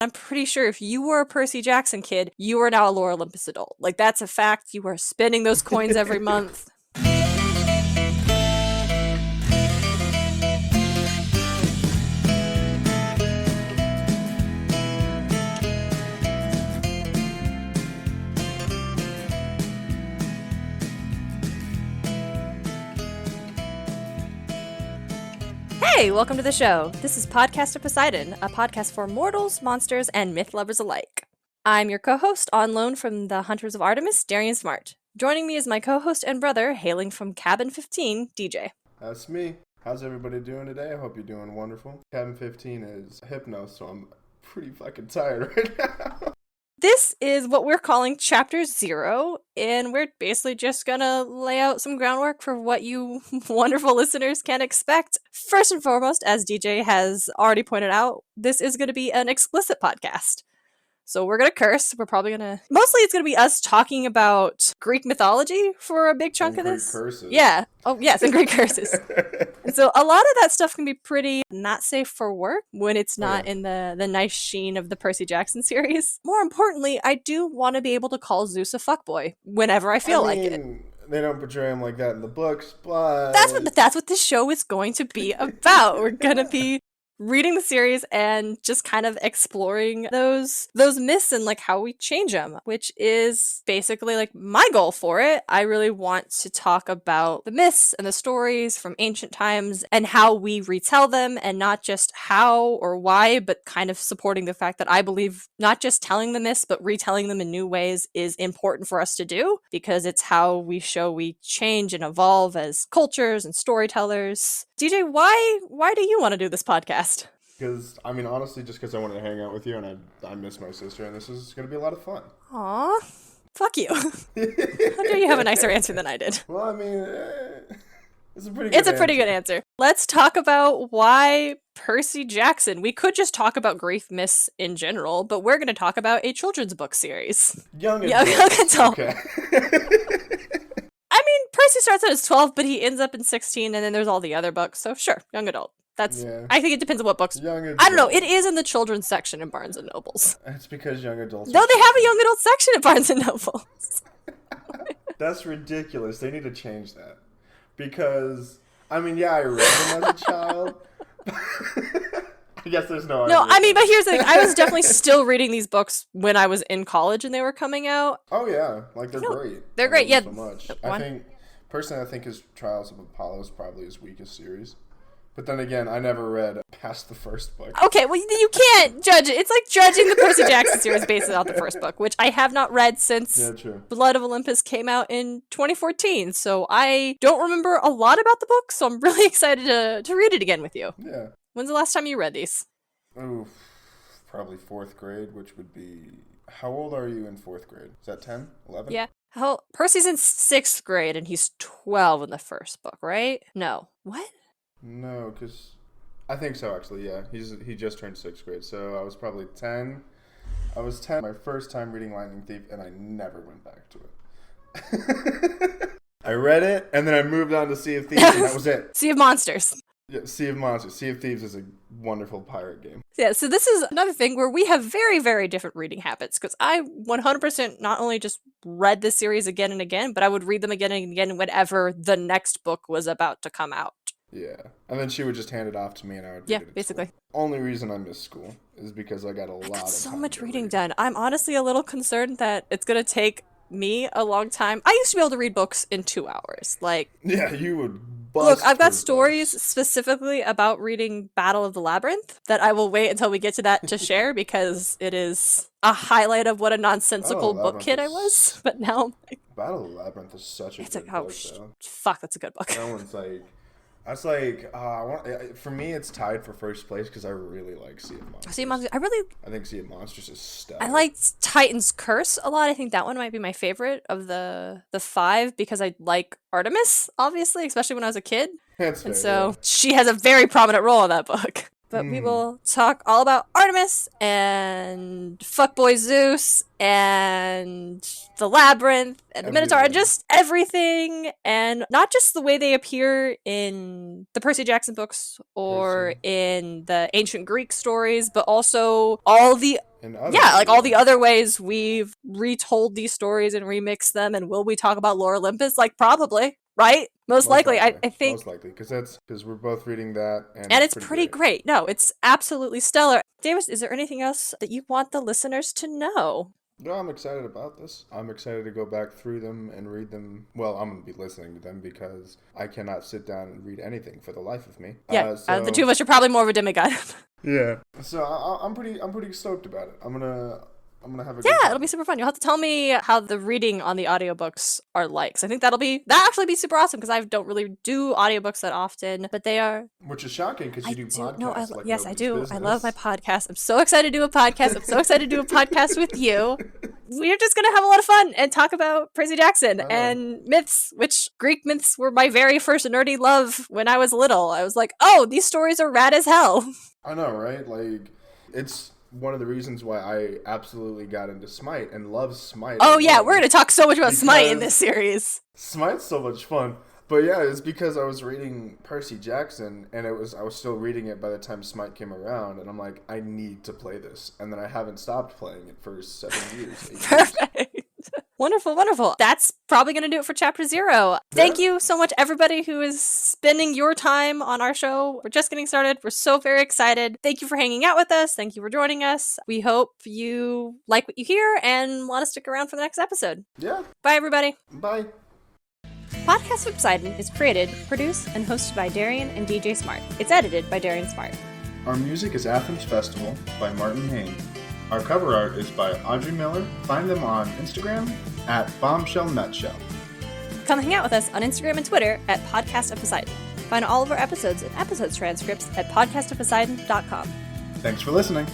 I'm pretty sure if you were a Percy Jackson kid, you are now a Lore Olympus adult. Like, that's a fact. You are spending those coins every month. Hey, welcome to the show. This is Podcast of Poseidon, a podcast for mortals, monsters, and myth lovers alike. I'm your co-host on loan from the Hunters of Artemis, Darien and Smartt. Joining me is my co-host and brother, hailing from Cabin 15, DJ. That's me. How's everybody doing today? I hope you're doing wonderful. Cabin 15 is hypno, so I'm pretty fucking tired right now. This is what we're calling Chapter 0, and we're basically just gonna lay out some groundwork for what you wonderful listeners can expect. First and foremost, as DJ has already pointed out, this is gonna be an explicit podcast. So we're gonna curse. We're probably gonna... Mostly it's gonna be us talking about Greek mythology for a big chunk of this. Greek curses. Yeah. Oh, yes, and Greek curses. And so a lot of that stuff can be pretty not safe for work when it's not in the nice sheen of the Percy Jackson series. More importantly, I do want to be able to call Zeus a fuckboy whenever I feel like it. They don't portray him like that in the books, but... That's what this show is going to be about. We're gonna be reading the series and just kind of exploring those myths and like how we change them, which is basically like my goal for it. I really want to talk about the myths and the stories from ancient times and how we retell them, and not just how or why, but kind of supporting the fact that I believe not just telling the myths, but retelling them in new ways is important for us to do, because it's how we show we change and evolve as cultures and storytellers. DJ, why do you want to do this podcast? Because, I mean, honestly, just because I wanted to hang out with you, and I miss my sister, and this is going to be a lot of fun. Aw, fuck you. How dare you have a nicer answer than I did? Well, I mean, it's a pretty good answer. Let's talk about why Percy Jackson. We could just talk about Greek myths in general, but we're going to talk about a children's book series. Young adult. Okay. I mean, Percy starts out as 12, but he ends up in 16, and then there's all the other books, so sure, young adult. I think it depends on what books. Young adult. I don't know, it is in the children's section in Barnes & Nobles. It's because young adults... No, they have a young adult section at Barnes & Nobles. That's ridiculous. They need to change that. Because, I mean, yeah, I read them as a child. I guess there's no... No, I mean, but here's the thing. I was definitely still reading these books when I was in college and they were coming out. Oh, yeah. Like, they're great. They're great, yeah. So much. Personally, I think his Trials of Apollo is probably his weakest series. But then again, I never read past the first book. Okay, well, you can't judge it. It's like judging the Percy Jackson series based on the first book, which I have not read since Blood of Olympus came out in 2014. So I don't remember a lot about the book, so I'm really excited to read it again with you. Yeah. When's the last time you read these? Oh, probably 4th grade, which would be... How old are you in 4th grade? Is that 10? 11? Yeah. Percy's in 6th grade, and he's 12 in the first book, right? No. What? No, because... I think so, actually, yeah. He just turned 6th grade, so I was probably 10. I was 10 my first time reading Lightning Thief, and I never went back to it. I read it, and then I moved on to Sea of Thieves, and that was it. Sea of Monsters. Yeah, Sea of Monsters. Sea of Thieves is a wonderful pirate game. Yeah, so this is another thing where we have very, very different reading habits, because I 100% not only just read this series again and again, but I would read them again and again whenever the next book was about to come out. Yeah, and then she would just hand it off to me, and I would read it basically. School. Only reason I missed school is because I got so much reading done. I'm honestly a little concerned that it's going to take me a long time. I used to be able to read books in 2 hours. Yeah, you would bust. Look, I've got stories specifically about reading Battle of the Labyrinth that I will wait until we get to that to share, because it is a highlight of what a nonsensical book kid I was. But now... Battle of the Labyrinth is such a good book, though. Fuck, that's a good book. That one's that's for me, it's tied for first place because I really like Sea of Monsters. I think Sea of Monsters is stellar. I liked Titan's Curse a lot. I think that one might be my favorite of the 5, because I like Artemis, obviously, especially when I was a kid. That's fair, and so she has a very prominent role in that book. But we will talk all about Artemis and fuckboy Zeus and the Labyrinth and the Minotaur and just everything, and not just the way they appear in the Percy Jackson books or in the ancient Greek stories, but also all the in other Yeah, like all the media. other ways we've retold these stories and remixed them. And will we talk about Lore Olympus? Like, probably, right? Most Most likely. likely. I think. Most likely. Because we're both reading that, and And it's it's pretty pretty great. great. No, it's absolutely stellar. Davis, is there anything else that you want the listeners to know? No, I'm excited about this. I'm excited to go back through them and read them. Well, I'm going to be listening to them because I cannot sit down and read anything for the life of me. Yeah, the two of us are probably more of a demigod. Yeah. So I'm pretty stoked about it. I'm gonna have a good Yeah, time. it'll be super fun. You'll have to tell me how the reading on the audiobooks are like. 'Cause I think that'll actually be super awesome because I don't really do audiobooks that often, but they are. Which is shocking because you I do do. No, podcasts like yes, I nobody's do. I love my business. podcast. I'm so excited to do a podcast. I'm so excited to do a podcast with you. We're just going to have a lot of fun and talk about Percy Jackson I know. and myths, which Greek myths were my very first nerdy love when I was little. I was like, oh, these stories are rad as hell. I know, right? Like, it's one of the reasons why I absolutely got into Smite and love Smite Oh, yeah, we're alone. going to talk so much about Smite in this Because series. Smite's so much fun. But yeah, it's because I was reading Percy Jackson, and I was still reading it by the time Smite came around, and I'm like, I need to play this, and then I haven't stopped playing it for 7 years, 8 years. Perfect. Wonderful, wonderful. That's probably going to do it for Chapter 0. Yeah, Thank you so much, everybody who is spending your time on our show. We're just getting started. We're so very excited. Thank you for hanging out with us. Thank you for joining us. We hope you like what you hear and want to stick around for the next episode. yeah. Bye, everybody. Bye. Podcast of Poseidon is created, produced, and hosted by Darien and DJ Smartt. It's edited by Darien Smartt. Our music is Athens Festival by Martin Hain. Our cover art is by Audrey Miller. Find them on Instagram at Bombshell Nutshell. Come hang out with us on Instagram and Twitter at Podcast of Poseidon. Find all of our episodes and episodes transcripts at podcastofposeidon.com. Thanks for listening.